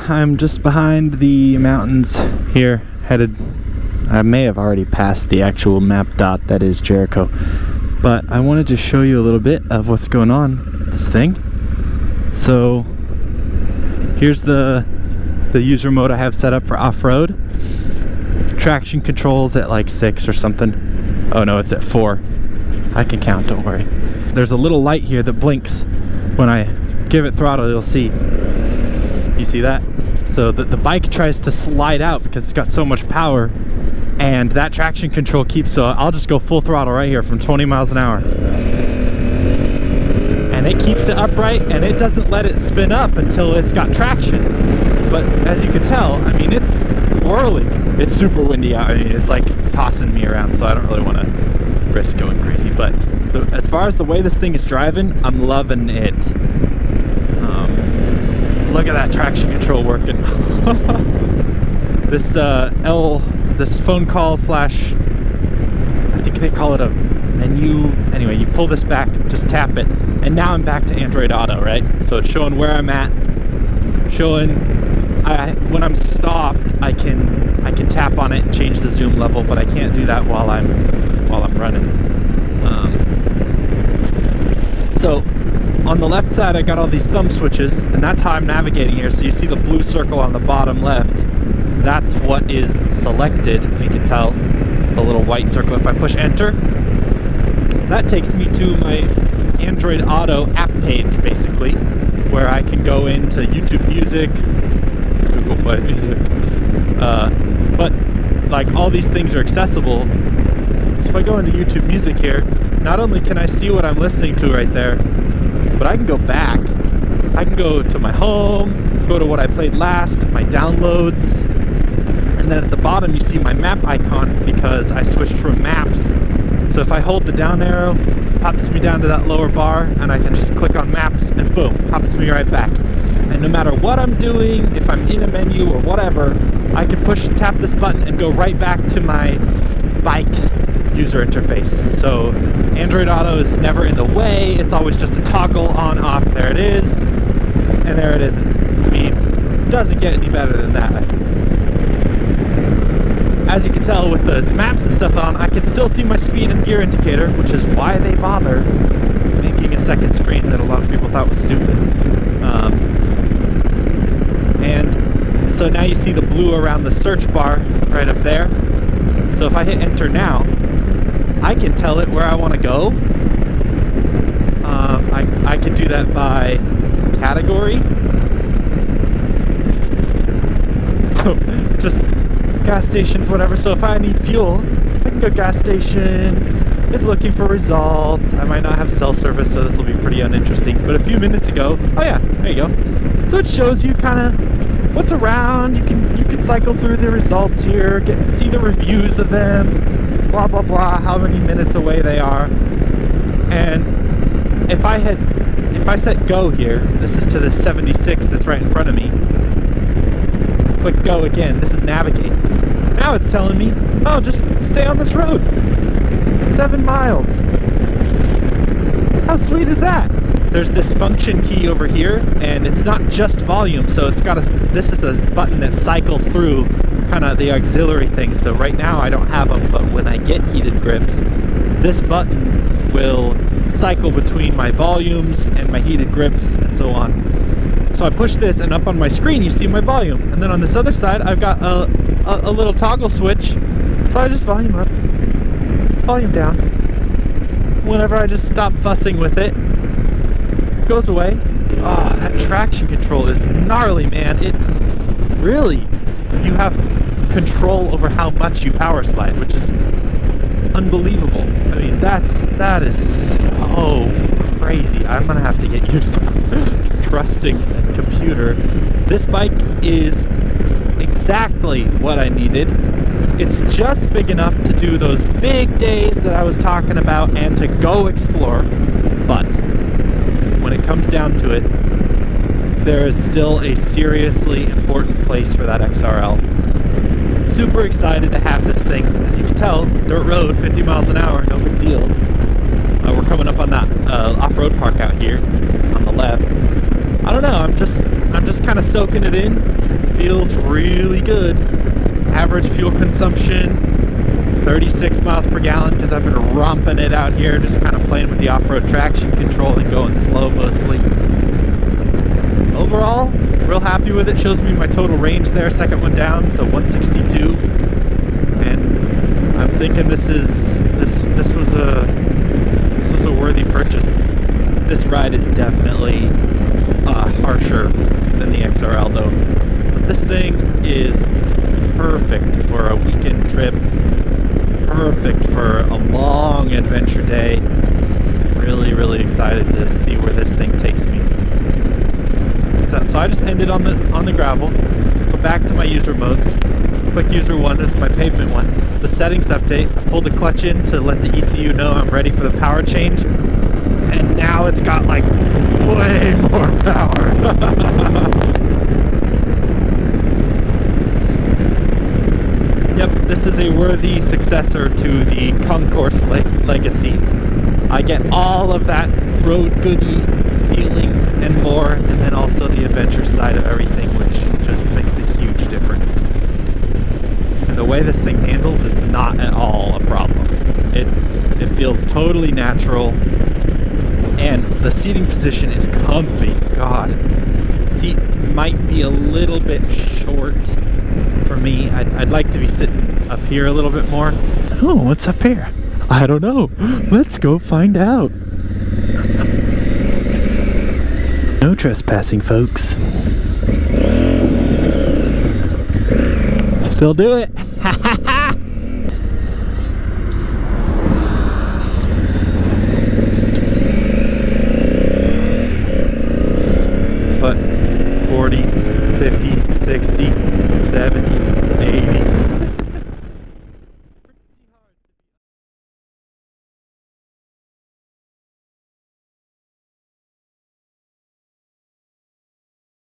I'm just behind the mountains here, headed, I may have already passed the actual map dot that is Jericho, but I wanted to show you a little bit of what's going on with this thing. So here's the user mode I have set up for off-road. Traction controls at like 6 or something. Oh no, it's at 4. I can count, don't worry. There's a little light here that blinks. When I give it throttle, you'll see. You see that? So the bike tries to slide out because it's got so much power, and that traction control keeps, so I'll just go full throttle right here from 20 miles an hour. And it keeps it upright, and it doesn't let it spin up until it's got traction. But as you can tell, I mean, it's whirling. It's super windy out. I mean, it's like tossing me around, so I don't really want to risk going crazy. But as far as the way this thing is driving, I'm loving it. Look at that traction control working. This this phone call slash, I think they call it a menu. Anyway, you pull this back, just tap it, and now I'm back to Android Auto, right? So it's showing where I'm at, showing when I'm stopped, I can tap on it and change the zoom level, but I can't do that while I'm running. So on the left side, I got all these thumb switches, and that's how I'm navigating here. So you see the blue circle on the bottom left. That's what is selected, if you can tell. It's the little white circle. If I push enter, that takes me to my Android Auto app page, basically, where I can go into YouTube Music, Google Play Music, but like all these things are accessible. So if I go into YouTube Music here, not only can I see what I'm listening to right there, but I can go back. I can go to my home, go to what I played last, my downloads, and then at the bottom you see my map icon because I switched from maps. So if I hold the down arrow, it pops me down to that lower bar, and I can just click on maps and boom, pops me right back. And no matter what I'm doing, if I'm in a menu or whatever, I can tap this button and go right back to my bike's user interface. So Android Auto is never in the way. It's always just a toggle on off. There it is, and there it isn't. I mean, it doesn't get any better than that. As you can tell with the maps and stuff on, I can still see my speed and gear indicator, which is why they bother making a second screen that a lot of people thought was stupid. And so now you see the blue around the search bar right up there. So if I hit enter now, I can tell it where I want to go. I can do that by category. So just gas stations, whatever. So if I need fuel, I can go gas stations. It's looking for results. I might not have cell service, so this will be pretty uninteresting. But a few minutes ago, oh yeah, there you go. So it shows you kind of what's around. You can cycle through the results here, get to see the reviews of them, blah blah blah, how many minutes away they are. And if I set go here, this is to the 76 that's right in front of me. Click go again, this is navigate. Now it's telling me, oh, just stay on this road. 7 miles. How sweet is that? There's this function key over here, and it's not just volume, so it's got this is a button that cycles through kind of the auxiliary things. So right now I don't have them, but when I get heated grips, this button will cycle between my volumes and my heated grips and so on. So I push this, and up on my screen you see my volume, and then on this other side I've got a little toggle switch, so I just volume up, volume down. Whenever I just stop fussing with it, it goes away. Oh, that traction control is gnarly, man. It really, you have control over how much you power slide, which is unbelievable. I mean, that is so crazy. I'm gonna have to get used to trusting the computer. This bike is exactly what I needed. It's just big enough to do those big days that I was talking about and to go explore, but when it comes down to it, there is still a seriously important place for that XRL. Super excited to have this thing. As you can tell, dirt road, 50 miles an hour, no big deal. We're coming up on that off-road park out here on the left. I don't know, I'm just just kind of soaking it in. Feels really good. Average fuel consumption, 36 miles per gallon, because I've been romping it out here, just kind of playing with the off-road traction control and going slow mostly. Overall, real happy with it. Shows me my total range there, second one down, so 162. And I'm thinking this was a worthy purchase. This ride is definitely harsher than the XRL though. This thing is perfect for a weekend trip, perfect for a long adventure day. Really, really excited to see where this thing takes me. So I just ended on the gravel, go back to my user modes. Quick user 1 is my pavement one. The settings update, I pulled the clutch in to let the ECU know I'm ready for the power change. And now it's got like way more power. Yep, this is a worthy successor to the Concourse Legacy. I get all of that road goodie feeling and more, and then also the adventure side of everything, which just makes a huge difference. And the way this thing handles is not at all a problem. It feels totally natural, and the seating position is comfy. God, seat might be a little bit short for me. I'd like to be sitting up here a little bit more. Oh, what's up here? I don't know. Let's go find out. No trespassing, folks. Still do it. But 40s, 50, 60.